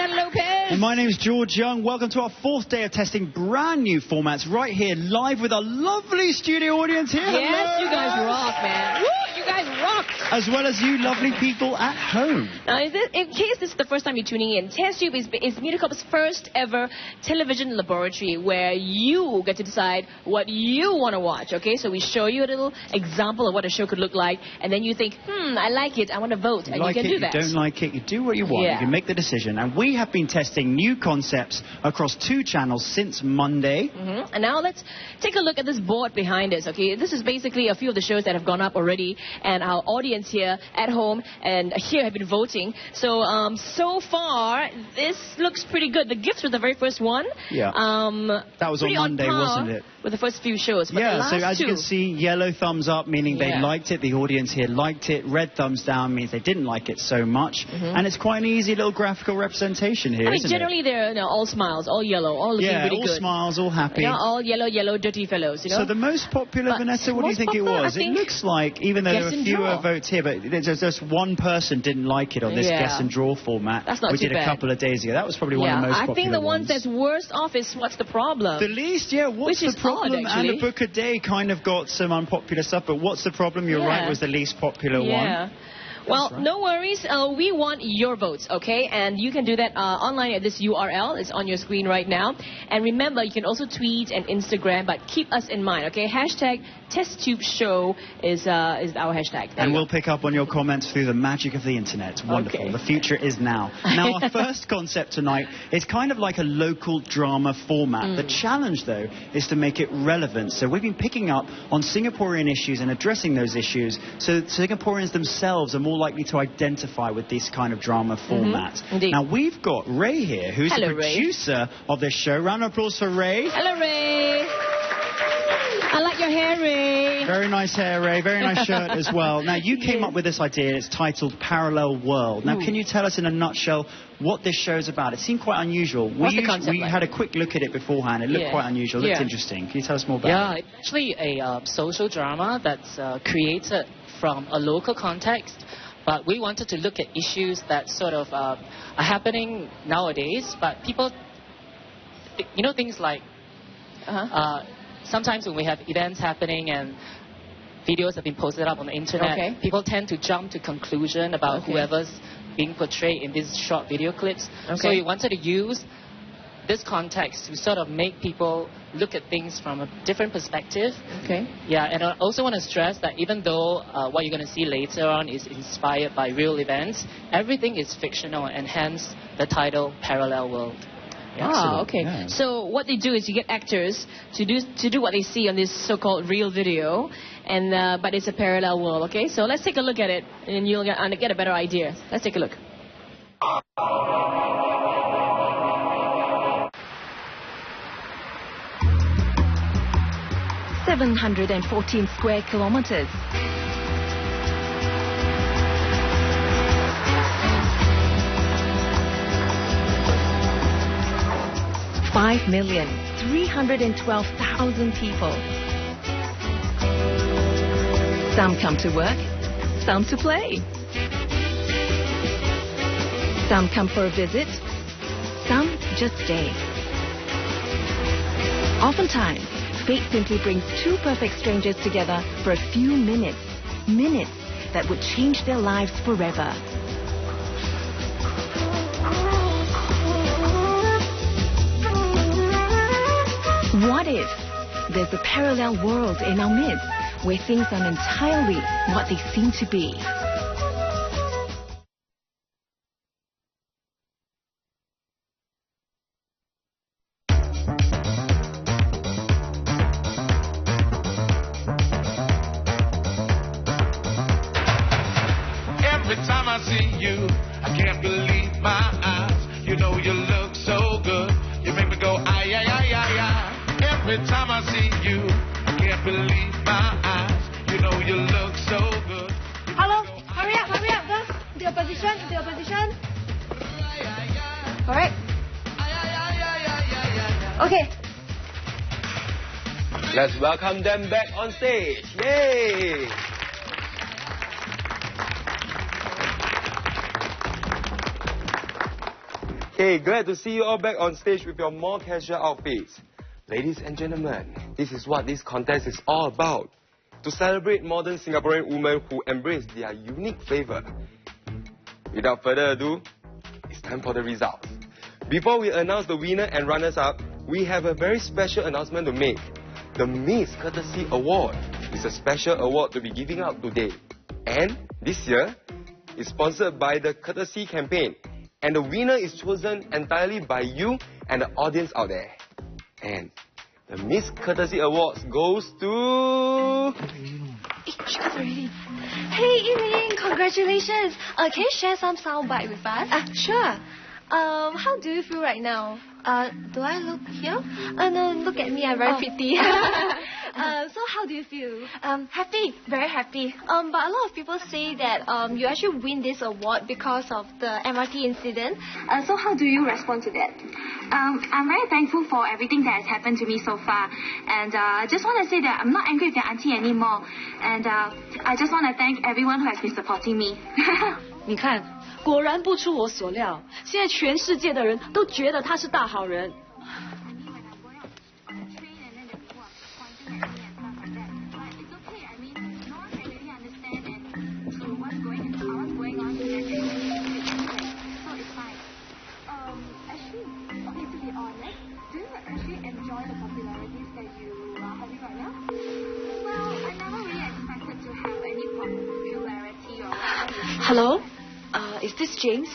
Ferdinand Lopez. And my name is George Young. Welcome to our 4th day of testing brand new formats right here live with our lovely studio audience here. Yes, Hello. you guys rock, man. Woo, you guys rock. As well as you lovely people at home. Now, in case this is the first time you're tuning in, Testube is MediaCorp's first ever television laboratory where you get to decide what you want to watch, okay? So we show you a little example of what a show could look like, and then you think, I like it, I want to vote, and you can do that. You don't like it, you do what you want. Yeah. You can make the decision. And we have been testing new concepts across 2 channels since Monday. And now let's take a look at this board behind us, okay? This is basically a few of the shows that have gone up already, and our audience here at home and here have been voting. So, so far, this looks pretty good. The Gifts was the very first one. Yeah. That was on Monday, wasn't it? With the first few shows. But yeah, the last so as you can see, yellow thumbs up, meaning they liked it. The audience here liked it. Red thumbs down means they didn't like it so much. And it's quite an easy little graphical representation here, isn't generally it? they're all smiles, all yellow, all looking really good. Yeah, all smiles, all happy. Yeah, all yellow, dirty fellows, you know? So the most popular, Vanessa, what do you think it was? It looks like, even though there were fewer votes here, but there's just one person didn't like it on this guess and draw format. That's not we too did bad. a couple of days ago. That was probably one of the most popular I think the ones. that's worst off is What's the Problem? The least, yeah, What's the Problem? Odd, and A Book a Day kind of got some unpopular stuff, but What's the Problem, you're right, was the least popular one. Well, no worries. We want your votes, okay? And you can do that online at this URL. It's on your screen right now. And remember, you can also tweet and Instagram, but keep us in mind, okay? Hashtag TestTubeShow is our hashtag. And we'll pick up on your comments through the magic of the internet. It's wonderful. Okay. The future is now. Now, our first concept tonight is kind of like a local drama format. The challenge, though, is to make it relevant. So we've been picking up on Singaporean issues and addressing those issues, so Singaporeans themselves are more likely to identify with this kind of drama format. Now, we've got Ray here, who's the producer of this show. Round of applause for Ray. Hello, Ray. I like your hair, Ray. Very nice hair, Ray. Very nice shirt as well. Now, you came up with this idea. It's titled Parallel World. Now, can you tell us in a nutshell what this show's about? It seemed quite unusual. What's the concept like? Had a quick look at it beforehand. It looked quite unusual. It looked interesting. Can you tell us more about it? Yeah, it's actually a social drama that's created from a local context. But we wanted to look at issues that sort of are happening nowadays. But people, you know, things like sometimes when we have events happening and videos have been posted up on the internet, people tend to jump to conclusion about whoever's being portrayed in these short video clips. So we wanted to use this context to sort of make people look at things from a different perspective. Yeah, and I also want to stress that even though what you're going to see later on is inspired by real events, everything is fictional, and hence the title Parallel World. Yeah. So what they do is you get actors to do what they see on this so-called real video, and but it's a parallel world. Okay, so let's take a look at it, and you'll get a better idea. Let's take a look. 714 square kilometers. 5,312,000 people. Some come to work, some to play. Some come for a visit, some just stay. Oftentimes, fate simply brings 2 perfect strangers together for a few minutes. Minutes that would change their lives forever. What if there's a parallel world in our midst where things aren't entirely what they seem to be? Every time I see you, I can't believe my eyes. You know you look so good. You make me go, ay, ay, ay, ay, ay. Every time I see you, I can't believe my eyes. You know you look so good. Hello, hurry up, girls. Into your position, Correct. Okay. Let's welcome them back on stage. Yay! Okay, glad to see you all back on stage with your more casual outfits. Ladies and gentlemen, this is what this contest is all about. To celebrate modern Singaporean women who embrace their unique flavor. Without further ado, it's time for the results. Before we announce the winner and runners-up, we have a very special announcement to make. The Miss Courtesy Award is a special award to be giving out today. And this year, it's sponsored by the Courtesy Campaign. And the winner is chosen entirely by you and the audience out there. And the Miss Courtesy Awards goes to... She got already. Hey, Yiling, congratulations. Can you share some soundbite with us? Sure. How do you feel right now? Do I look here? No, look at me, I'm very pretty. So how do you feel? Happy, very happy. But a lot of people say that you actually win this award because of the MRT incident. So how do you respond to that? I'm very thankful for everything that has happened to me so far. And I just want to say that I'm not angry with the auntie anymore. And I just want to thank everyone who has been supporting me. 你看，果然不出我所料，现在全世界的人都觉得他是大好人。Hello, is this James?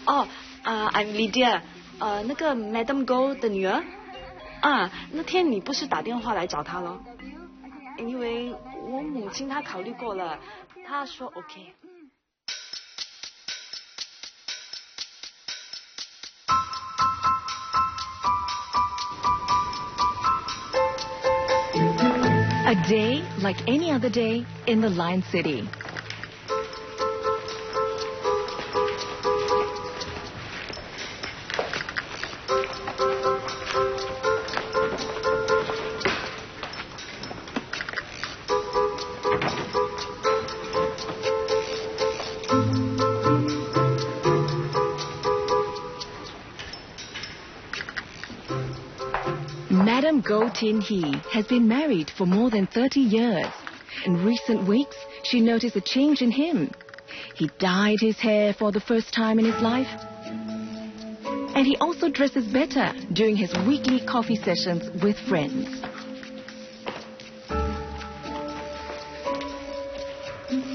I'm Lydia. 那个 Madam Go 的女儿。那天你不是打电话来找她咯？因为我母亲她考虑过了，她说 OK。A day like any other day in the Lion City. Madam Go Tin Hee has been married for more than 30 years. In recent weeks, she noticed a change in him. He dyed his hair for the first time in his life. And he also dresses better during his weekly coffee sessions with friends.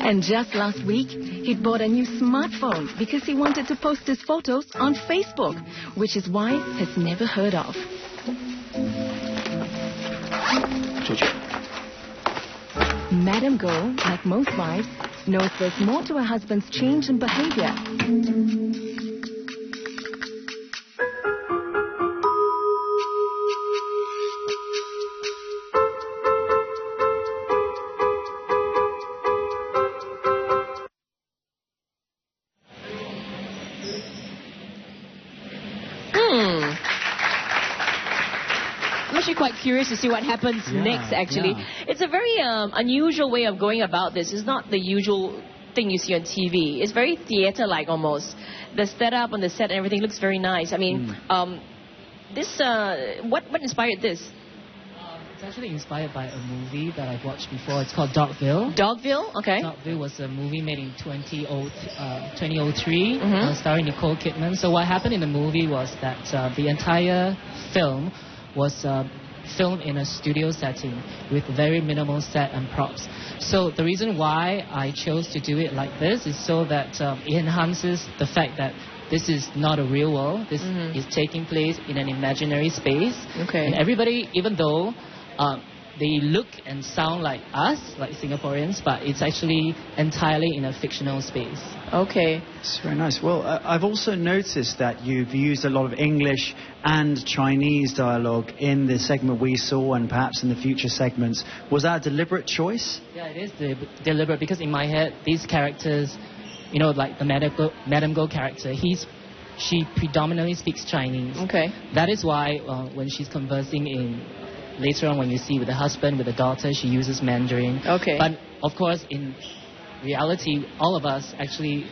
And just last week, he'd bought a new smartphone because he wanted to post his photos on Facebook, which his wife has never heard of. Madam Go, like most wives, knows there's more to her husband's change in behavior. I'm actually quite curious to see what happens next, actually. Yeah. It's a very unusual way of going about this. It's not the usual thing you see on TV. It's very theater-like almost. The setup on the set and everything looks very nice. I mean, what inspired this? It's actually inspired by a movie that I've watched before. It's called Dogville. Dogville? Okay. Dogville was a movie made in 2003, starring Nicole Kidman. So what happened in the movie was that the entire film was filmed in a studio setting with very minimal set and props. So the reason why I chose to do it like this is so that it enhances the fact that this is not a real world. This is taking place in an imaginary space. Okay. And everybody, even though they look and sound like us, like Singaporeans, but it's actually entirely in a fictional space. Okay. It's very nice. Well, I've also noticed that you've used a lot of English and Chinese dialogue in the segment we saw and perhaps in the future segments. Was that a deliberate choice? Yeah, it is deliberate because in my head, these characters, you know, like the Madam Go character, she predominantly speaks Chinese. Okay. That is why when she's conversing later on when you see with the husband, with the daughter, she uses Mandarin. Okay. But of course, in reality, all of us actually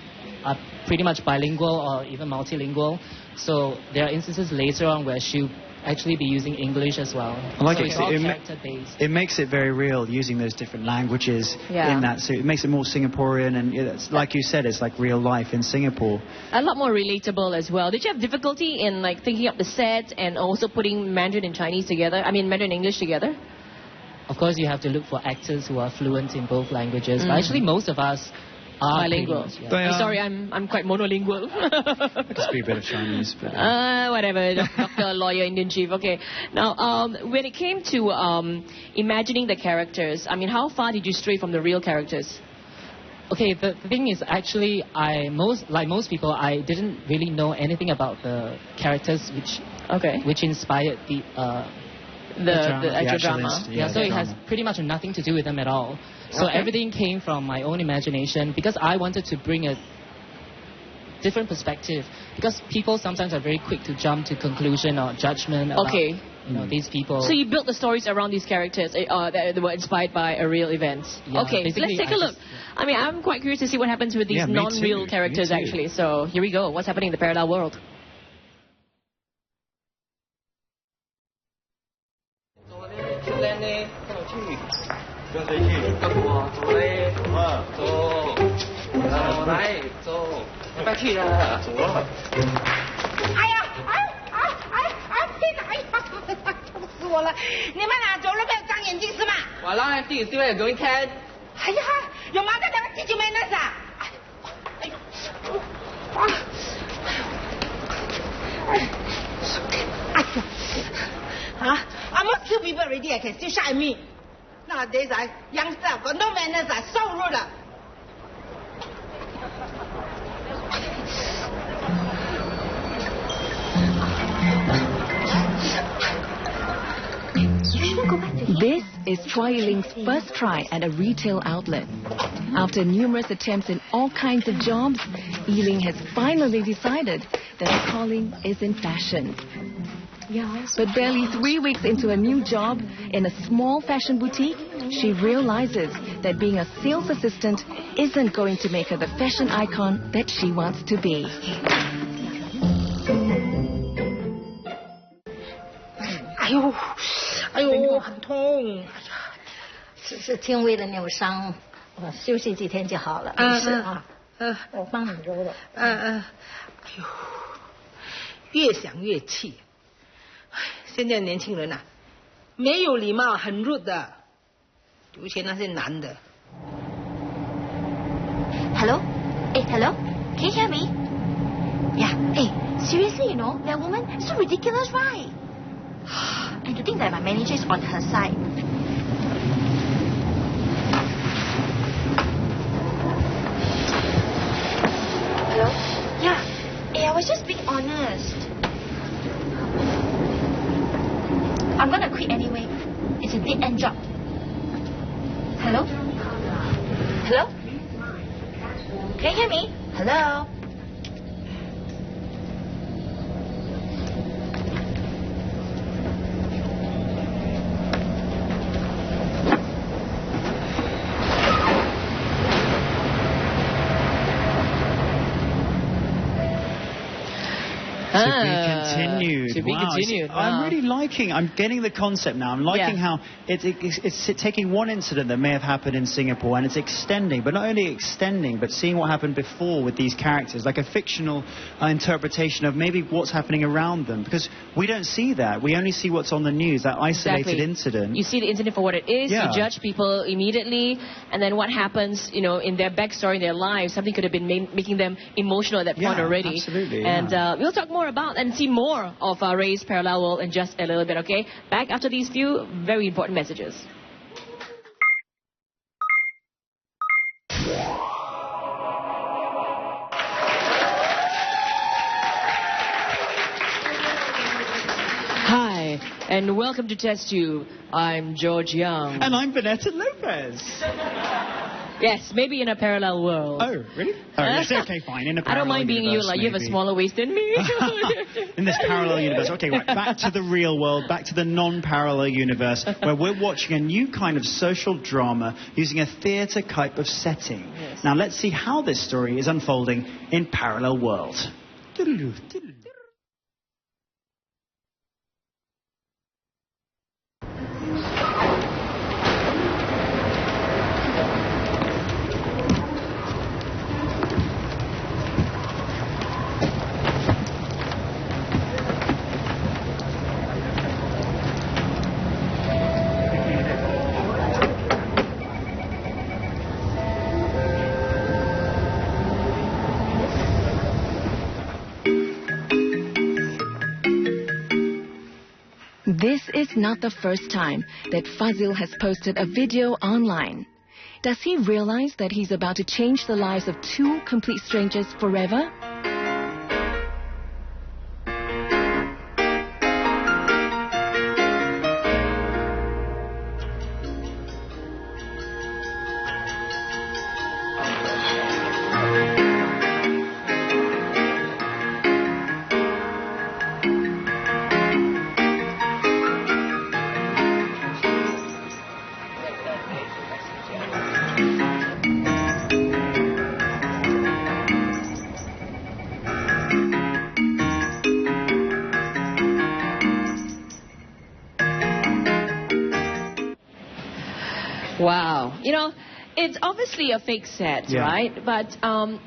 are pretty much bilingual or even multilingual. So there are instances later on where she'll actually be using English as well. I like so it. It's all character-based. It makes it very real using those different languages in that. So it makes it more Singaporean, and it's, like you said, it's like real life in Singapore. A lot more relatable as well. Did you have difficulty in like thinking up the set and also putting Mandarin and Chinese together? I mean, Mandarin and English together? Of course, you have to look for actors who are fluent in both languages. But actually, most of us are bilingual. Sorry, I'm quite monolingual. I can speak a bit of Chinese. But, whatever, doctor, lawyer, Indian chief. Okay. Now, when it came to imagining the characters, I mean, how far did you stray from the real characters? Okay, the thing is, actually, like most people, I didn't really know anything about the characters which inspired the actual drama. So it has pretty much nothing to do with them at all. So everything came from my own imagination because I wanted to bring a different perspective. Because people sometimes are very quick to jump to conclusion or judgment about these people. So you built the stories around these characters that were inspired by a real event. Yeah, okay, let's take a look. I mean, I'm quite curious to see what happens with these non-real characters actually. So here we go. What's happening in the parallel world? Almost two people already, I can still shout at me. Nowadays, youngsters have got no manners, so rude. This is Troy Ling's first try at a retail outlet. After numerous attempts in all kinds of jobs, Yiling has finally decided that her calling is in fashion. But barely 3 weeks into a new job in a small fashion boutique, she realizes that being a sales assistant isn't going to make her the fashion icon that she wants to be. 哎呦，很痛，是轻微的扭伤，休息几天就好了。没事啊，我帮你揉揉。哎呦，越想越气。现在年轻人呐，没有礼貌，很rude的，尤其那些男的。Hello? Hey, hello? Can you hear me? Yeah. Hey, seriously, you know, that woman is so ridiculous, right? And to think that my manager is on her side. Hello? Yeah. Hey, I was just being honest. I'm gonna quit anyway. It's a dead-end job. Hello? Hello? Can you hear me? Hello? To be continued. I'm really liking, I'm getting the concept now. I'm liking how it's taking one incident that may have happened in Singapore and it's extending, but not only extending, but seeing what happened before with these characters, like a fictional interpretation of maybe what's happening around them. Because we don't see that. We only see what's on the news, that isolated incident. You see the incident for what it is, you judge people immediately, and then what happens, you know, in their backstory, in their lives, something could have been making them emotional at that point already. Absolutely. And we'll talk more about and see more of Ray's parallel world in just a little bit, okay? Back after these few very important messages. Hi, and welcome to Testube. I'm George Young. And I'm Vanessa Lopez. Yes, maybe in a parallel world. Oh, really? Oh, yes, okay, fine. In a parallel I don't mind being you, like, you have a smaller waist than me. In this parallel universe. Okay, right, back to the real world, back to the non-parallel universe, where we're watching a new kind of social drama using a theatre type of setting. Yes. Now, let's see how this story is unfolding in parallel world. This is not the first time that Fazil has posted a video online. Does he realize that he's about to change the lives of two complete strangers forever? Wow. You know, it's obviously a fake set, right? But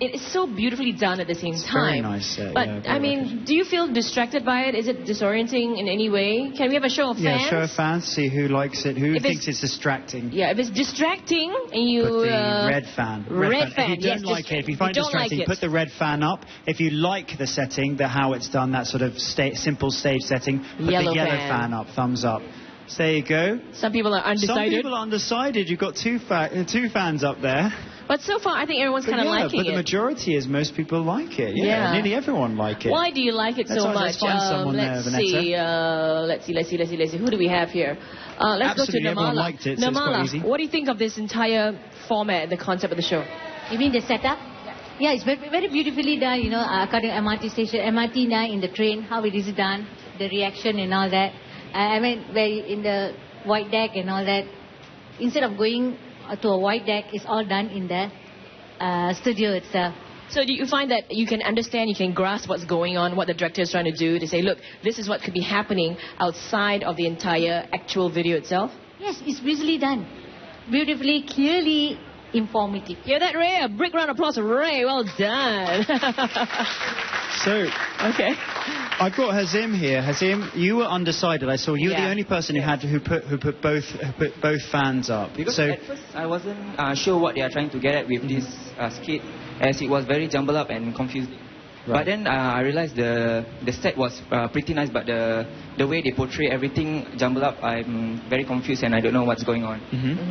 it is so beautifully done at the same time. Very nice set. But, I mean, do you feel distracted by it? Is it disorienting in any way? Can we have a show of fans? Yeah, show of fans, see who likes it, who thinks it's distracting. Yeah, if it's distracting and you... Put the red fan. Red fan, If you don't like it, if you find it distracting, put the red fan up. If you like the setting, how it's done, that sort of simple stage setting, put the yellow fan up, thumbs up. So there you go. Some people are undecided. Some people are undecided. You've got two fans up there. But so far, I think everyone's kind of liking it. But the majority is most people like it. Yeah, nearly everyone like it. Why do you like it so much? Let's find someone there, Vanessa. Let's see. Who do we have here? Let's go to Namala. Everyone liked it, so it's quite easy. What do you think of this entire format, the concept of the show? You mean the setup? Yeah, it's very, very beautifully done, you know, according to MRT station, MRT now in the train, how it is done, the reaction and all that. I mean, where in the white deck and all that, instead of going to a white deck, it's all done in the studio itself. So do you find that you can understand, you can grasp what's going on, what the director is trying to do, to say, look, this is what could be happening outside of the entire actual video itself? Yes, it's visually done. Beautifully, clearly informative. Hear that, Ray? A big round of applause for Ray. Well done. Okay. I've got Hazim here. Hazim, you were undecided. I saw you were the only person who put both fans up. Because at first I wasn't sure what they are trying to get at with this skit, as it was very jumbled up and confusing. Right. But then I realized the set was pretty nice, but the way they portray everything jumbled up, I'm very confused and I don't know what's going on.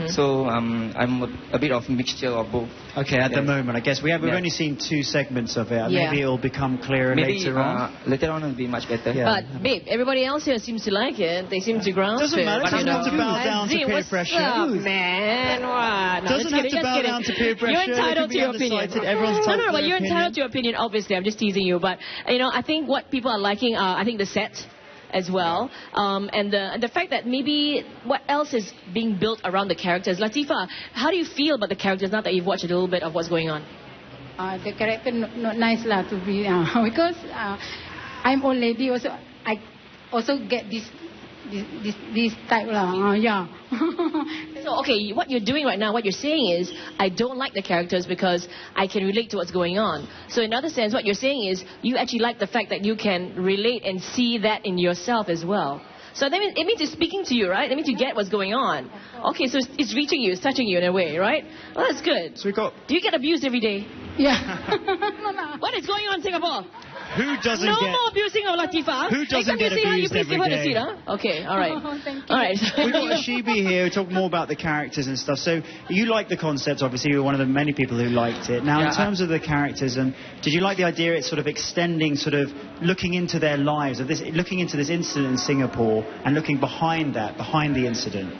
So I'm a bit of mixture of both. Okay, at the moment, I guess we've only seen 2 segments of it. Maybe it'll become clearer later on. Later on it'll be much better. But babe, everybody else here seems to like it. They seem to grasp it. Doesn't matter. Doesn't have to bow down to peer pressure. Up, man? What? No, doesn't have to bow down to peer pressure. You're entitled to your opinion. Everyone's entitled but you're entitled to your opinion. Obviously, I'm just teasing you. But you know, I think what people are liking, I think the set as well, and the fact that maybe what else is being built around the characters. Latifa, how do you feel about the characters now that you've watched a little bit of what's going on? The character not nice lah to be because I'm old lady also. I also get this type lah. So okay, what you're doing right now, what you're saying is, I don't like the characters because I can relate to what's going on. So in other sense, what you're saying is, you actually like the fact that you can relate and see that in yourself as well. So that means, it means it's speaking to you, right? It means you get what's going on. Okay, so it's reaching you, it's touching you in a way, right? Well, that's good. So we got... Do you get abused every day? Yeah. What is going on in Singapore? Who doesn't no get... more abusing of Latifa. Who doesn't get abused every day? Seat, huh? Okay, all right. Thank you. All right. We've got Ashibi here to talk more about the characters and stuff. So you like the concept, obviously. You're one of the many people who liked it. Now, in terms of the characters, and did you like the idea it's sort of extending, sort of looking into their lives, of this, looking into this incident in Singapore and looking behind that, behind the incident?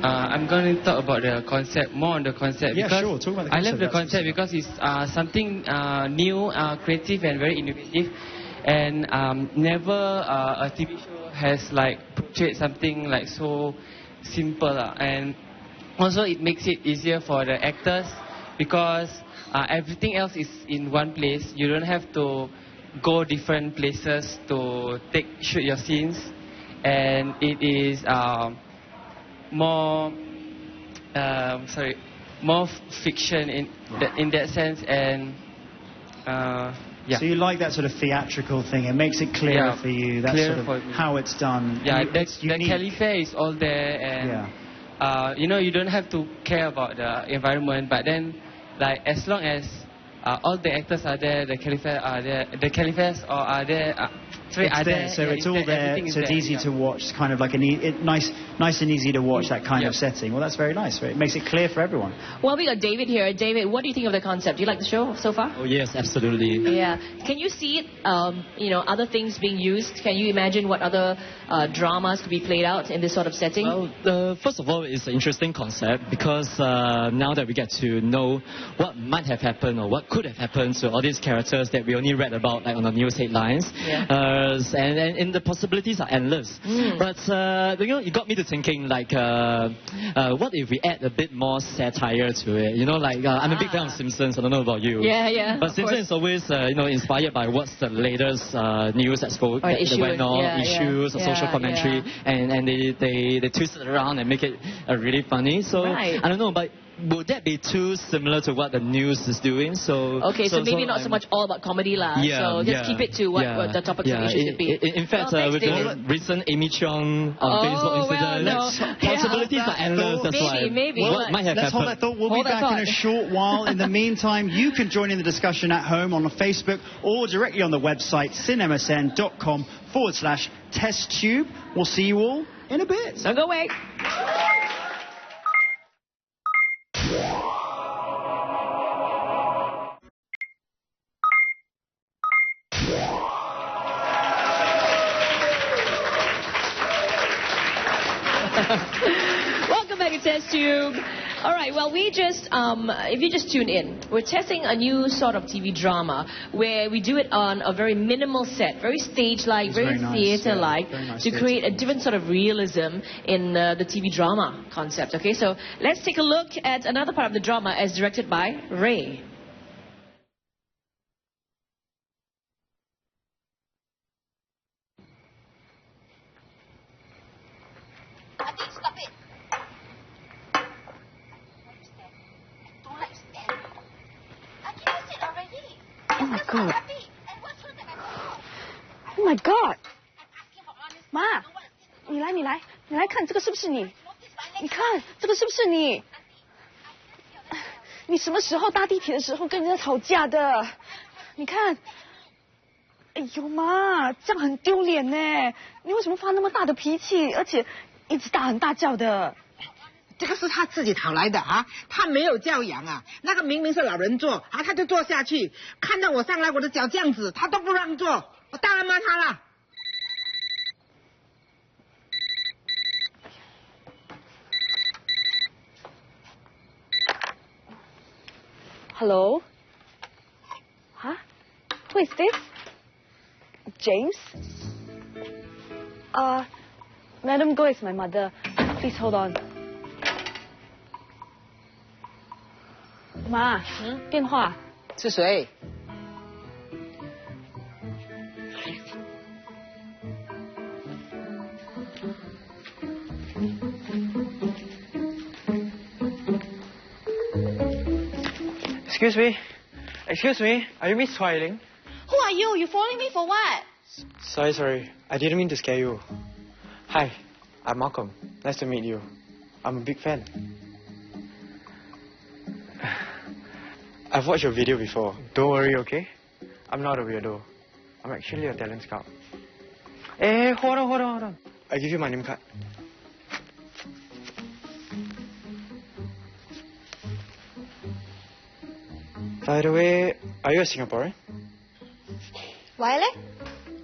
I'm going to talk about the concept, more on the concept. Yeah, because sure. Talk about the concept. I love the concept because it's something new, creative, and very innovative. And never a TV show has like portrayed something like so simple. And also it makes it easier for the actors because everything else is in one place. You don't have to go different places to shoot your scenes. And it is more fiction in that sense. And yeah. So you like that sort of theatrical thing? It makes it clearer for you. That's sort of how it's done. Yeah, the caliphate is all there, and you know, you don't have to care about the environment. But then, like, as long as all the actors are there, the caliphate are there, the caliphates are there. It's there, so it's all there, so it's easy to watch. It's kind of like nice and easy to watch, that kind of setting. Well, that's very nice. It makes it clear for everyone. Well, we got David here. David, what do you think of the concept? Do you like the show so far? Oh, yes, absolutely. Yeah. Can you see it, you know, other things being used? Can you imagine what other dramas could be played out in this sort of setting? Well, first of all, it's an interesting concept because now that we get to know what might have happened or what could have happened to all these characters that we only read about like on the news headlines. And the possibilities are endless. But you know, it got me to thinking like, what if we add a bit more satire to it? You know, like I'm a big fan of Simpsons. I don't know about you. Yeah. But Simpsons is always you know, inspired by what's the latest news that went on, issues or social commentary, and they twist it around and make it really funny. So I don't know, but would that be too similar to what the news is doing? So maybe not so much all about comedy lah. So just keep it to what the topic of the issue should be. In fact, with the recent Amy Chung Facebook incident, possibilities are endless. That's why. Maybe. What might have happened? Hold that thought. We'll be back in a short while. In the meantime, you can join in the discussion at home on Facebook or directly on the website cinemsn.com/Testube. We'll see you all in a bit. Don't go away. Welcome back to Testube. All right, well, we just, if you just tune in, we're testing a new sort of TV drama where we do it on a very minimal set, very stage-like, very theatre-like, to create a different sort of realism in the TV drama concept. Okay, so let's take a look at another part of the drama as directed by Ray. Oh my God! Oh my God! 妈，你来看这个是不是你？你看这个是不是你？你什么时候搭地铁的时候跟人家吵架的？你看，哎呦妈，这样很丢脸呢！你为什么发那么大的脾气，而且一直大喊大叫的？ 这个是他自己讨来的啊，他没有教养啊。那个明明是老人坐啊，他就坐下去。看到我上来，我的脚这样子，他都不让坐，我当然骂他了。Hello? Huh? Who is this? James? Madam Go is my mother. Please hold on. 妈，电话。是谁？ Excuse me, are you Miss Twiling? Who are you? You following me for what? Sorry, I didn't mean to scare you. Hi, I'm Malcolm. Nice to meet you. I'm a big fan. I've watched your video before. Don't worry, okay? I'm not a weirdo. I'm actually a talent scout. Hey, hold on. I give you my name card. By the way, are you a Singaporean? Why leh?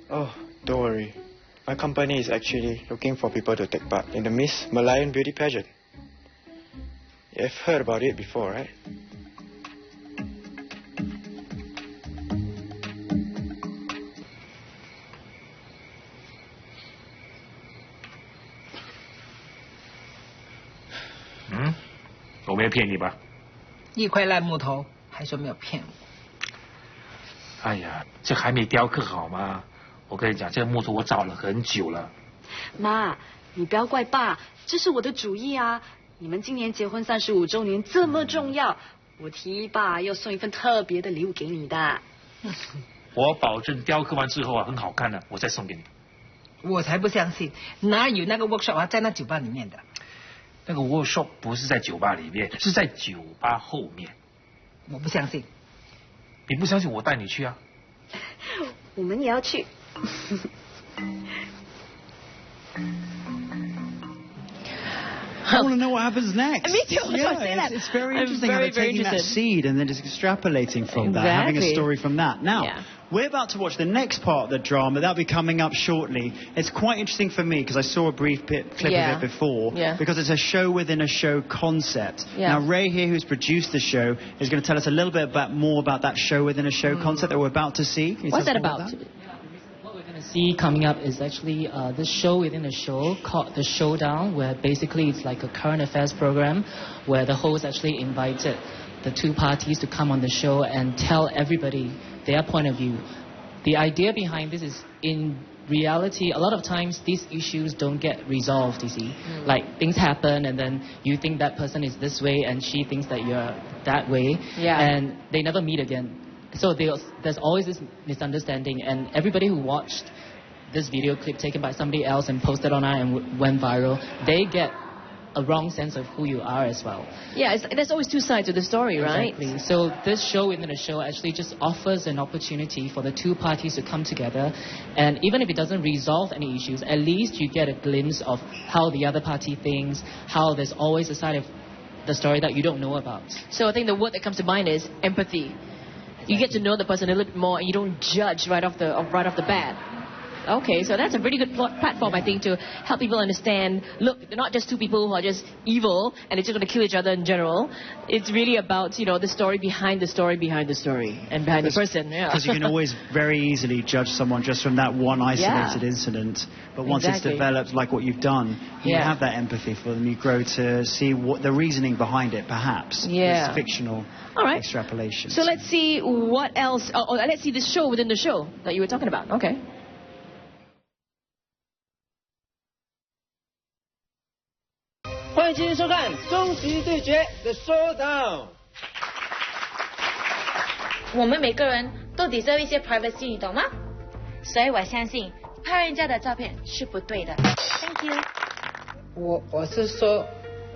Oh, don't worry. My company is actually looking for people to take part in the Miss Malayan Beauty Pageant. You've heard about it before, right? Hmm? 我没有骗你吧？一块烂木头，还说没有骗我。哎呀，这还没雕刻好吗？我跟你讲，这个木头我找了很久了。妈，你不要怪爸，这是我的主意啊！你们今年结婚35周年这么重要，我提议爸要送一份特别的礼物给你的。我保证雕刻完之后啊，很好看的，我再送给你。我才不相信，哪有那个 workshop 啊，在那酒吧里面的？那个 workshop 不是在酒吧里面，是在酒吧后面。我不相信。你不相信，我带你去啊。我们也要去。I want to know what happens next. Me too. It's very interesting how they're taking that seed and then just extrapolating from that, having a story from that. Now, we're about to watch the next part of the drama. That'll be coming up shortly. It's quite interesting for me because I saw a brief clip of it before because it's a show within a show concept. Now, Ray here, who's produced the show, is going to tell us a little bit more about that show within a show concept that we're about to see. What's that about? See coming up is actually this show within a show called The Showdown, where basically it's like a current affairs program where the host actually invited the two parties to come on the show and tell everybody their point of view. The idea behind this is, in reality, a lot of times these issues don't get resolved, you see. Like things happen and then you think that person is this way and she thinks that you're that way, and they never meet again. So there's always this misunderstanding, and everybody who watched this video clip taken by somebody else and posted online and went viral, they get a wrong sense of who you are as well. Yeah, there's always two sides of the story, right? Exactly. So this show within a show actually just offers an opportunity for the two parties to come together, and even if it doesn't resolve any issues, at least you get a glimpse of how the other party thinks, how there's always a side of the story that you don't know about. So I think the word that comes to mind is empathy. You get to know the person a little bit more, and you don't judge right off the bat. Okay, so that's a pretty good platform, I think, to help people understand, look, they're not just two people who are just evil and they're just going to kill each other in general. It's really about, the story behind the story behind the story and behind the person. Because you can always very easily judge someone just from that one isolated incident. But once it's developed like what you've done, you have that empathy for them. You grow to see what the reasoning behind it, perhaps. It's fictional extrapolation. So let's see what else. Let's see the show within the show that you were talking about. Okay. 欢迎继续收看《终极对决》的 Showdown。我们每个人都 deserve 一些 privacy， 你懂吗？所以我相信拍人家的照片是不对的。Thank you。我是说，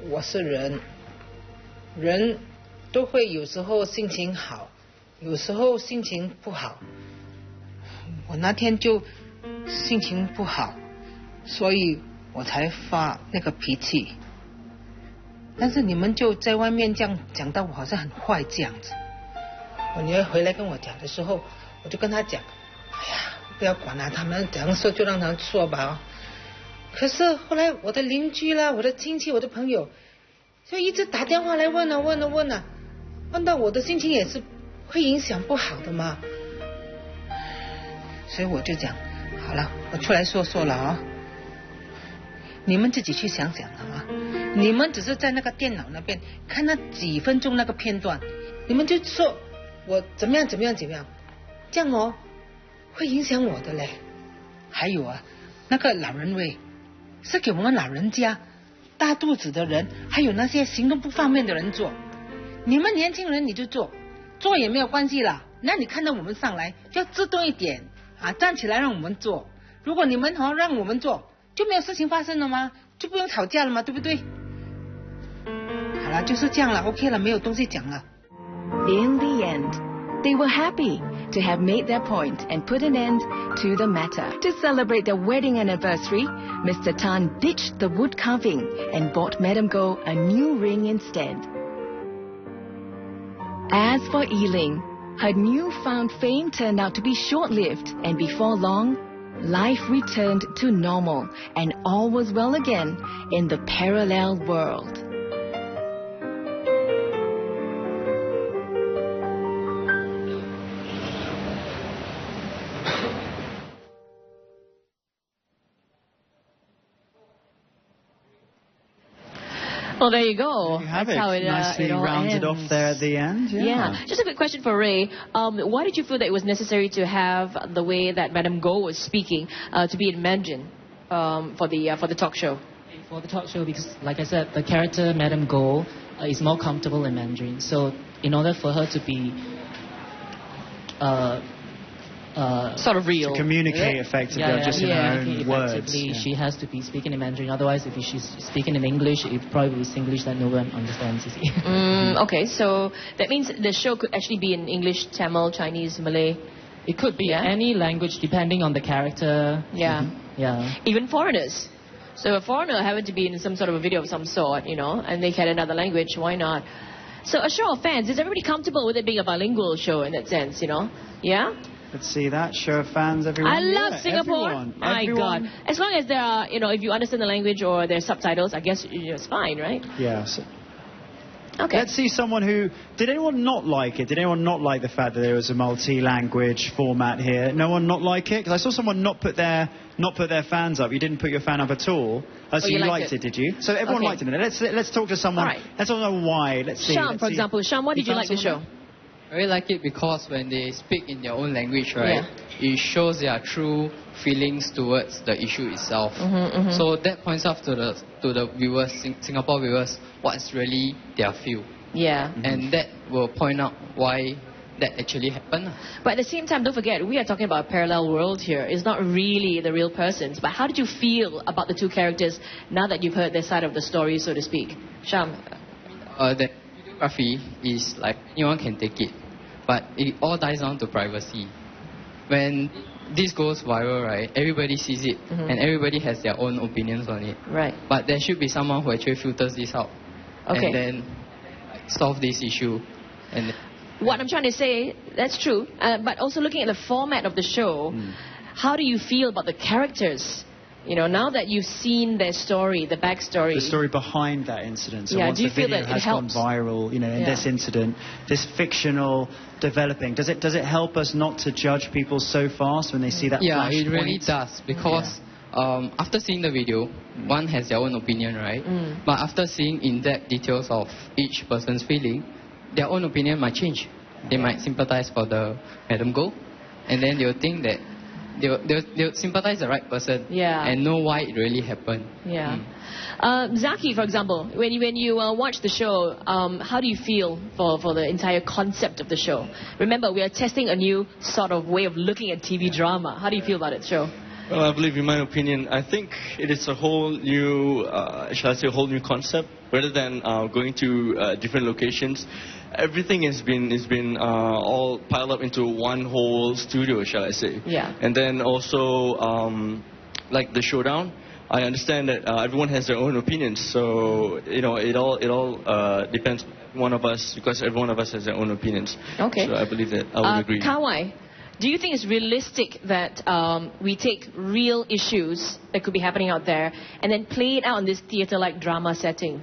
我是人，人都会有时候心情好，有时候心情不好。我那天就心情不好，所以我才发那个脾气。但是你们就在外面这样讲到我好像很坏这样子。我女儿回来跟我讲的时候，我就跟她讲，哎呀，不要管了，他们怎样说就让他们说吧。可是后来我的邻居啦，我的亲戚，我的朋友，就一直打电话来问啊，问到我的心情也是会影响不好的嘛。所以我就讲，好了，我出来说了啊。你们自己去想想啊！你们只是在那个电脑那边看那几分钟那个片段，你们就说我怎么样，这样会影响我的嘞。还有啊，那个老人位是给我们老人家、大肚子的人，还有那些行动不方便的人坐。你们年轻人你就坐也没有关系啦。那你看到我们上来就要自动一点啊，站起来让我们坐。如果你们让我们坐，就没有事情发生了吗？就不用吵架了吗？对不对？好了，就是这样了 ，OK 了，没有东西讲了。In the end, they were happy to have made their point and put an end to the matter. To celebrate their wedding anniversary, Mr. Tan ditched the wood carving and bought Madam Goh a new ring instead. As for Yiling, her newfound fame turned out to be short-lived, and before long, life returned to normal and all was well again in the parallel world. Well, there you go. There you have That's how it nicely rounded off there at the end. Yeah. Just a quick question for Ray. Why did you feel that it was necessary to have the way that Madame Go was speaking to be in Mandarin for the talk show? For the talk show, because like I said, the character Madame Go is more comfortable in Mandarin. So in order for her to be sort of real, to communicate effectively, just in her own words. She has to be speaking in Mandarin. Otherwise, if she's speaking in English, it probably is English that no one understands. You see. Okay, so that means the show could actually be in English, Tamil, Chinese, Malay. It could be any language depending on the character. Yeah. Yeah. Even foreigners. So a foreigner happened to be in some sort of a video of some sort, you know, and they had another language, why not? So a show of fans, is everybody comfortable with it being a bilingual show in that sense, you know? Yeah? Let's see that. Show of fans, everyone. I love Singapore. My God. As long as there are, you know, if you understand the language or there's subtitles, I guess it's fine, right? Yeah. So okay. Let's see someone who... Did anyone not like it? Did anyone not like the fact that there was a multi-language format here? No one not like it? Because I saw someone not put their fans up. You didn't put your fan up at all. So you liked it, did you? So everyone liked it. Let's talk to someone. Right. Let's all know why. Let's see. Sham, for example. Sham, why did you like the show? I really like it because when they speak in their own language, right, it shows their true feelings towards the issue itself. So that points out to the viewers, Singapore viewers, what's really their feel. Yeah. And that will point out why that actually happened. But at the same time, don't forget, we are talking about a parallel world here. It's not really the real persons. But how did you feel about the two characters now that you've heard their side of the story, so to speak? Sham? The videography is like anyone can take it. But it all dies down to privacy. When this goes viral, right, everybody sees it and everybody has their own opinions on it. Right. But there should be someone who actually filters this out and then solve this issue. And what I'm trying to say, that's true. But also looking at the format of the show, how do you feel about the characters? You know, now that you've seen their story, the backstory. The story behind that incident. So once do you the feel video that has gone viral, you know, in this incident, this fictional developing, does it help us not to judge people so fast when they see that flash it really does. Because after seeing the video, one has their own opinion, right? But after seeing in-depth details of each person's feeling, their own opinion might change. They might sympathize for the Madam Go, and then they'll think that they'll sympathize the right person and know why it really happened. Zaki, for example, when you watch the show, how do you feel for the entire concept of the show? Remember, we are testing a new sort of way of looking at TV drama. How do you feel about it, show? Well, I believe, in my opinion, I think it is a whole new, shall I say, a whole new concept. Rather than going to different locations, everything has been all piled up into one whole studio, shall I say? Yeah. And then also, like the showdown, I understand that everyone has their own opinions. So it all depends on one of us, because every one of us has their own opinions. Okay. So I believe that I would agree. Kawai, do you think it's realistic that we take real issues that could be happening out there and then play it out in this theatre-like drama setting?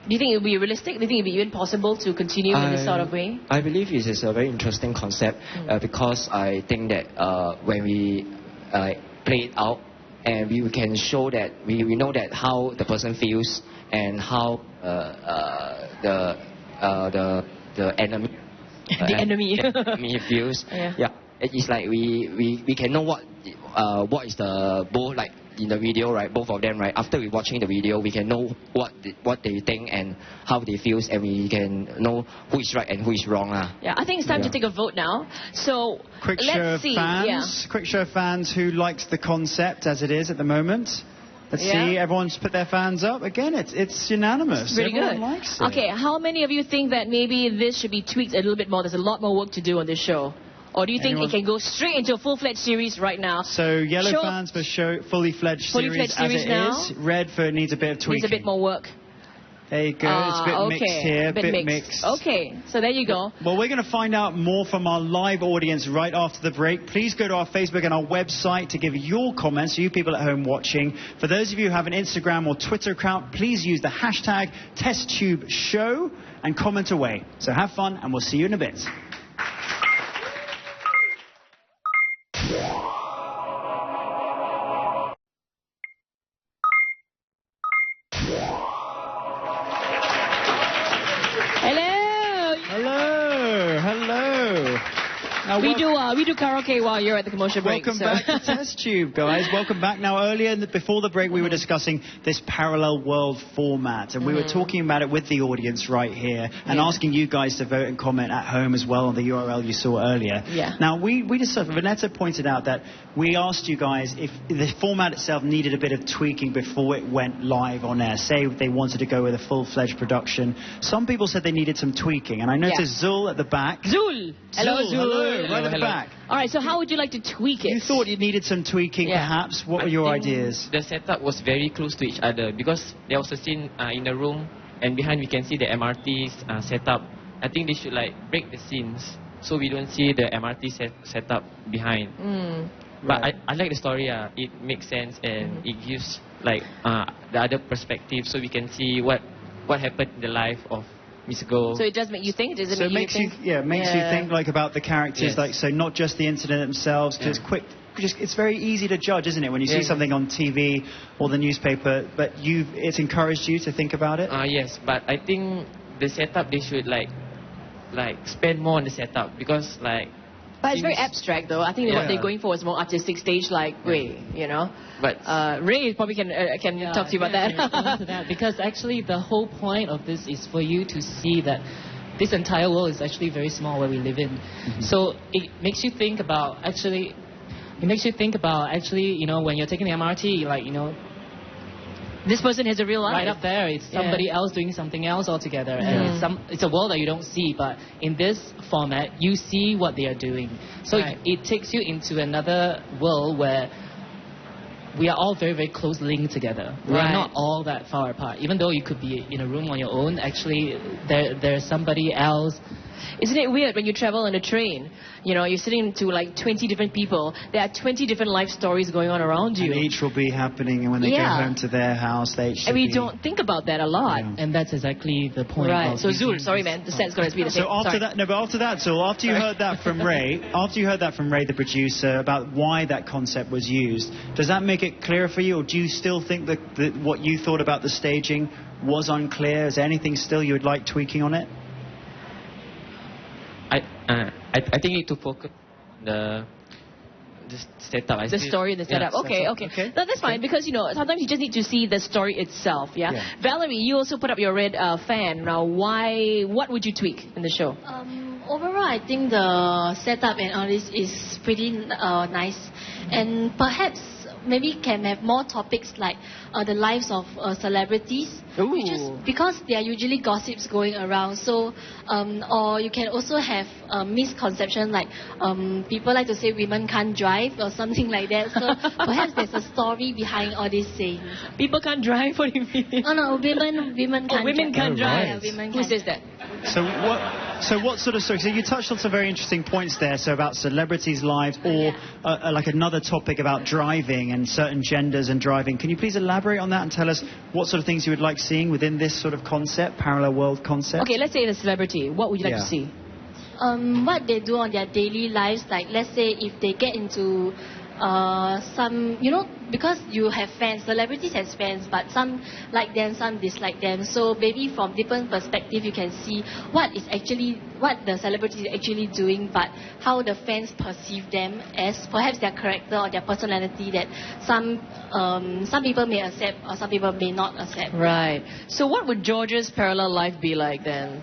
Do you think it would be realistic? Do you think it would be even possible to continue in this sort of way? I believe it is a very interesting concept because I think that when we play it out and we can show that we know that how the person feels and how the enemy the enemy feels. It's like we can know what is the both like in the video, right? Both of them, right? After we watching the video, we can know what they think and how they feel, and we can know who is right and who is wrong. Yeah, I think it's time to take a vote now. So quick show of fans. Quick show of fans who likes the concept as it is at the moment. Let's see. Everyone's put their fans up. Again, it's unanimous. It's pretty Everyone good. likes it. Okay, how many of you think that maybe this should be tweaked a little bit more? There's a lot more work to do on this show. Or do you think it can go straight into a full-fledged series right now? So yellow fans for fully fledged series as it is. Red for needs a bit of tweaking. Needs a bit more work. There you go. It's a bit mixed here. Bit mixed. Okay, so there you go. Well, we're going to find out more from our live audience right after the break. Please go to our Facebook and our website to give your comments, you people at home watching. For those of you who have an Instagram or Twitter account, please use the hashtag TestTubeShow and comment away. So have fun, and we'll see you in a bit. we do karaoke while you're at the commercial break. Welcome back to Testube, guys. Welcome back. Now, earlier, before the break, we were discussing this parallel world format, and we were talking about it with the audience right here, and asking you guys to vote and comment at home as well on the URL you saw earlier. Yeah. Now, we discussed, Vanessa pointed out that we asked you guys if the format itself needed a bit of tweaking before it went live on air. Say they wanted to go with a full-fledged production. Some people said they needed some tweaking, and I noticed Zul at the back. Zul! Hello, Zul! Hello, right at the back. All right, so how would you like to tweak it? You thought you needed some tweaking, perhaps. What were your ideas? The setup was very close to each other because there was a scene in the room, and behind we can see the MRT setup. I think they should like break the scenes so we don't see the MRT setup behind. But I like the story. It makes sense and it gives like the other perspective, so we can see what happened in the life of Miss Go. So it does make you think, doesn't it? So it makes you think like about the characters, like so not just the incident themselves. Because it's quick. It's very easy to judge, isn't it, when you see something on TV or the newspaper? But it's encouraged you to think about it. Yes, but I think the setup they should like spend more on the setup because like. But it's very abstract, though. I think what they're going for is more artistic, stage-like way, you know. But Ray probably can talk to you about that. Because actually, the whole point of this is for you to see that this entire world is actually very small where we live in. So it makes you think about actually, you know, when you're taking the MRT, like, you know, this person has a real life. Right up there, it's somebody else doing something else altogether. And it's a world that you don't see, but in this format, you see what they are doing. So it takes you into another world where we are all very, very close linked together. We are not all that far apart. Even though you could be in a room on your own, actually, there's somebody else. Isn't it weird when you travel on a train? You know, you're sitting to like 20 different people. There are 20 different life stories going on around you. And each will be happening, and when they go home to their house, they each. And we don't think about that a lot. And that's exactly the point. Right. So Zul, sorry man, the set's going to be the same. So after that, Zul, after you heard that from Ray, the producer, about why that concept was used, does that make it clearer for you, or do you still think that what you thought about the staging was unclear? Is there anything still you would like tweaking on it? I think you need to focus on the setup. The story and the setup. Okay. No, that's fine because, you know, sometimes you just need to see the story itself, Valerie, you also put up your red fan. Now, what would you tweak in the show? Overall, I think the setup and all this is pretty nice. And perhaps maybe can have more topics like the lives of celebrities. Because there are usually gossips going around. So, or you can also have a misconception like people like to say women can't drive or something like that. So perhaps there's a story behind all these sayings. People can't drive? What do you mean? Oh no, women can't drive. Women can't drive. Yeah, women Who says that? So what sort of story? So you touched on some very interesting points there. So about celebrities' lives, or like another topic about driving and certain genders and driving. Can you please elaborate on that and tell us what sort of things you would like seeing within this sort of concept, parallel world concept? Okay, let's say the celebrity. What would you like to see? What they do on their daily lives. Like let's say if they get into some, you know, because you have fans, celebrities has fans, but some like them, some dislike them. So maybe from different perspective, you can see what the celebrity is actually doing, but how the fans perceive them as perhaps their character or their personality that some people may accept or some people may not accept. Right. So what would George's parallel life be like then?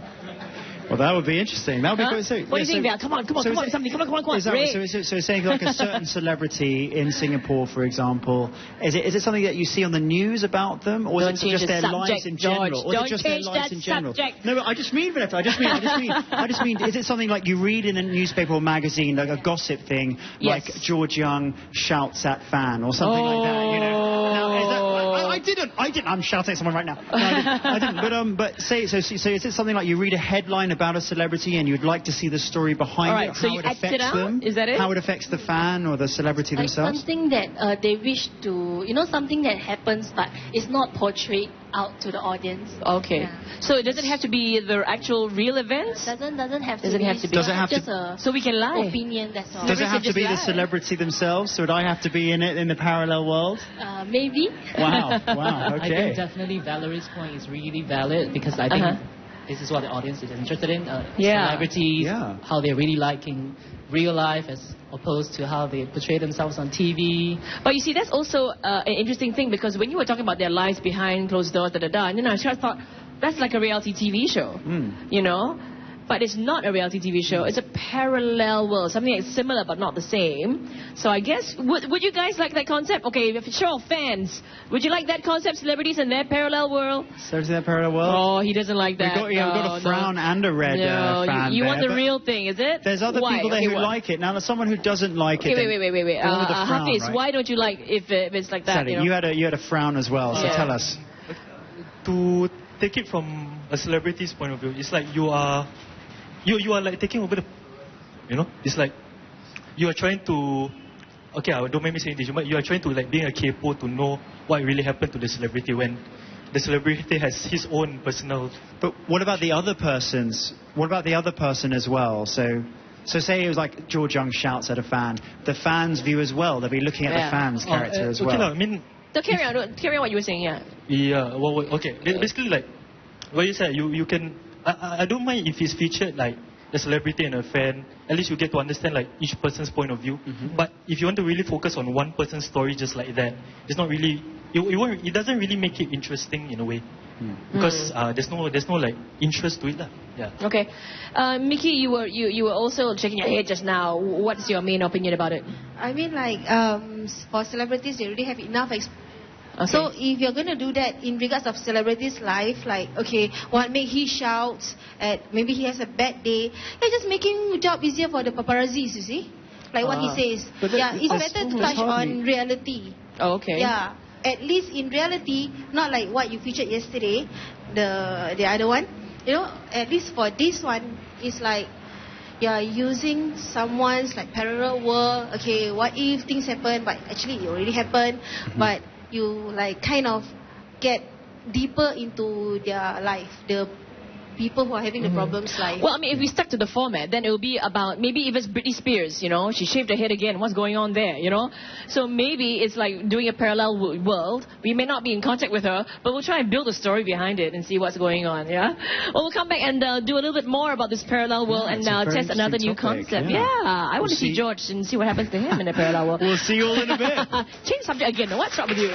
Well, that would be interesting. That would be good. So, what do you think, Val? Come on, somebody. Come on. So it's saying like a certain celebrity in Singapore, for example, is it something that you see on the news about them, or is it just their lives in general? Or is it just their lives in general? No, but I just mean, Vanessa, I just mean, is it something like you read in a newspaper or magazine, like a gossip thing, like George Young shouts at fan or something like that? You know. Now, is that, I didn't. I'm shouting at someone right now. No, I didn't. But so is it something like you read a headline about a celebrity and you'd like to see the story behind it, so how it affects them? Is that it? How it affects the fan or the celebrity themselves? Something that they wish to, you know, something that happens but it's not portrayed out to the audience. Okay. Yeah. So does it have to be the actual real events? Doesn't have to be. Does it have to? So we can lie. Opinion, that's all. Does it have to be the celebrity themselves? So would I have to be in it in the parallel world? Maybe. Wow. Okay. I think definitely Valerie's point is really valid because I think this is what the audience is interested in. Celebrities, how they're really liking real life as opposed to how they portray themselves on TV. But you see, that's also an interesting thing, because when you were talking about their lives behind closed doors, and I sort of thought, that's like a reality TV show, you know? But it's not a reality TV show. It's a parallel world, something that's similar but not the same. So I guess, would you guys like that concept? Okay, if show of fans, would you like that concept, celebrities in their parallel world? Celebrities in their parallel world? Oh, he doesn't like that. We've got a frown and a red fan you there, want the real thing, is it? There's other people there who like it. Now, there's someone who doesn't like it. Wait. Hafiz, right? why don't you like if it's like that? Sally, you had a frown as well, so tell us. To take it from a celebrity's point of view, it's like you are like taking over the, it's like you are trying to, okay, don't make me say this, but you are trying to like being a capo to know what really happened to the celebrity when the celebrity has his own personal. But what about the other persons? What about the other person as well? So say it was like George Young shouts at a fan. The fans view as well. They'll be looking at the fan's character as well. I mean, so carry on what you were saying, Yeah, well, okay. Basically, like what you said, you can. I don't mind if it's featured like a celebrity and a fan. At least you get to understand like each person's point of view. But if you want to really focus on one person's story just like that, it's not really. It doesn't really make it interesting in a way, because there's no like interest to it, lah. Yeah. Okay, Mickey, you were also shaking your head just now. What's your main opinion about it? I mean, like for celebrities, they already have enough Okay. So if you're going to do that in regards of celebrities' life, like, okay, what make he shouts at, maybe he has a bad day, you're just making the job easier for the paparazzis, you see? Like what he says. Yeah, it's better to touch on reality. Oh, okay. Yeah, at least in reality, not like what you featured yesterday, the other one. At least for this one, it's like, you're using someone's like parallel world. Okay, what if things happen, but actually it already happened, but you like kind of get deeper into their life, the people who are having the problems life. Well, I mean, if we stuck to the format, then it will be about, maybe if it's Britney Spears, she shaved her head again, what's going on there, So maybe it's like doing a parallel world. We may not be in contact with her, but we'll try and build a story behind it and see what's going on, yeah? Well, we'll come back and do a little bit more about this parallel world and test another new concept. Yeah, I want to see George and see what happens to him in a parallel world. We'll see you all in a bit. Change subject again. What's up with you?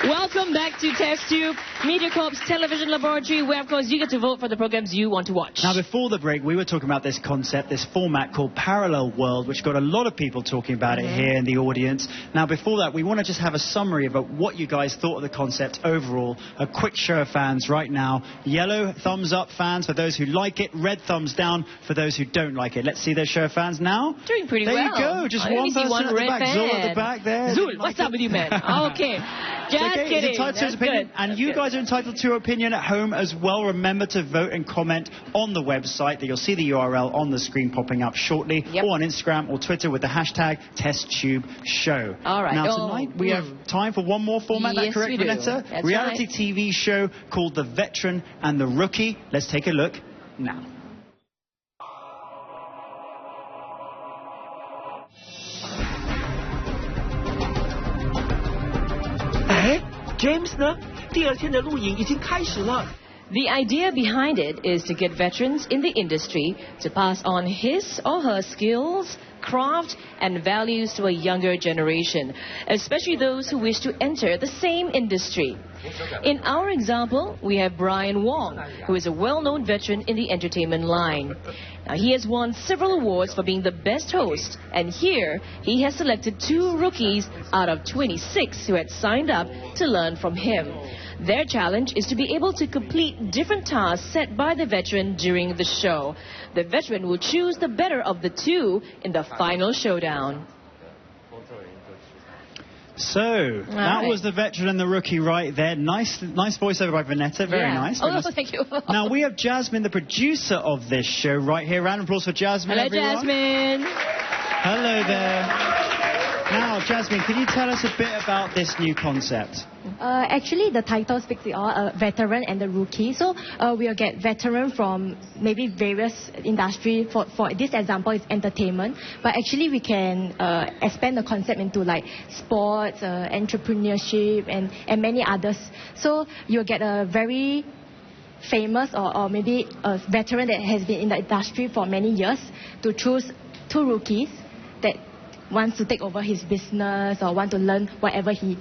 Welcome back to Testube, MediaCorp's television laboratory, where, of course, you get to vote for the programs you want to watch. Now, before the break, we were talking about this concept, this format called Parallel World, which got a lot of people talking about it here in the audience. Now, before that, we want to just have a summary about what you guys thought of the concept overall. A quick show of fans right now. Yellow thumbs up fans for those who like it. Red thumbs down for those who don't like it. Let's see their show of fans now. Doing pretty well. There you go. Just one person at the back. Zul at the back there. Zul, what's up with you, man? Okay. Just kidding. He's entitled to his opinion, and you guys are entitled to your opinion at home as well. Remember to vote and comment on the website. That you'll see the URL on the screen popping up shortly, or on Instagram or Twitter with the hashtag TestTubeShow. All right. Now tonight we have time for one more format. Yes, that correct, Vanessa? That's Reality right. TV show called The Veteran and the Rookie. Let's take a look now. James 呢？第二天的录影已经开始了。The idea behind it is to get veterans in the industry to pass on his or her skills, craft, and values to a younger generation, especially those who wish to enter the same industry. In our example, we have Brian Wong, who is a well-known veteran in the entertainment line. Now, he has won several awards for being the best host, and here he has selected 2 rookies out of 26 who had signed up to learn from him. Their challenge is to be able to complete different tasks set by the veteran during the show. The veteran will choose the better of the 2 in the final showdown. So, that was the veteran and the rookie right there. Nice voiceover by Vanessa. Very nice. Very nice. Thank you. Now, we have Jasmine, the producer of this show, right here. Round of applause for Jasmine, Hello, everyone. Jasmine. Hello there. Now, Jasmine, can you tell us a bit about this new concept? Actually, the title speaks it all, a veteran and the rookie. So we'll get veteran from maybe various industry. For this example, it's entertainment. But actually, we can expand the concept into like sports, entrepreneurship, and many others. So you'll get a very famous or maybe a veteran that has been in the industry for many years to choose two rookies that wants to take over his business or want to learn whatever his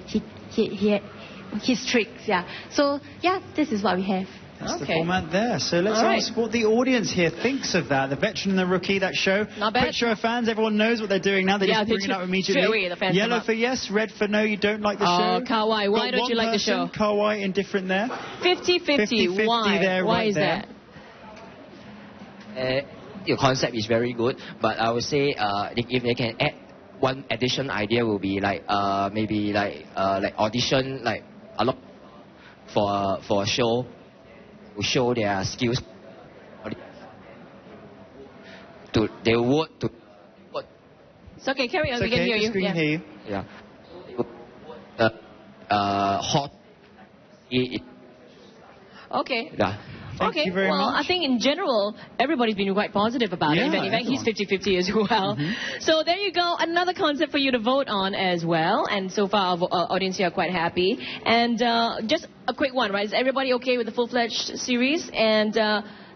tricks. Yeah. So yeah, this is what we have. That's the format there. So let's ask what the audience here thinks of that. The veteran and the rookie, that show. Not bad. Quick show of fans. Everyone knows what they're doing now. They just bring it up immediately. Straight away, the fans Yellow for yes, red for no. You don't like the show. Oh, Kawai, why don't you like the show? Kawai indifferent there. 50-50. Why? There, why is there. that? Your concept is very good, but I would say if they can add one additional idea, will be like maybe like audition like a lot for a show to show their skills. They would to. It's okay, carry on. It's we can hear you. Hear you. Yeah. Hot. Okay. Yeah. Thank you very much. I think in general, everybody's been quite positive about it. In fact, he's 50-50 as well. So there you go. Another concept for you to vote on as well. And so far, our audience here are quite happy. And just a quick one, right? Is everybody okay with the full-fledged series? And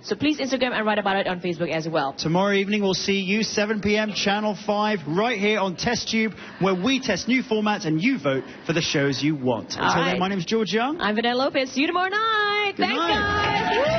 so please Instagram and write about it on Facebook as well. Tomorrow evening, we'll see you 7 p.m. Channel 5 right here on Testube, where we test new formats and you vote for the shows you want. Until then, my name's George Young. I'm Vanessa Lopez. See you tomorrow night. Thanks, guys.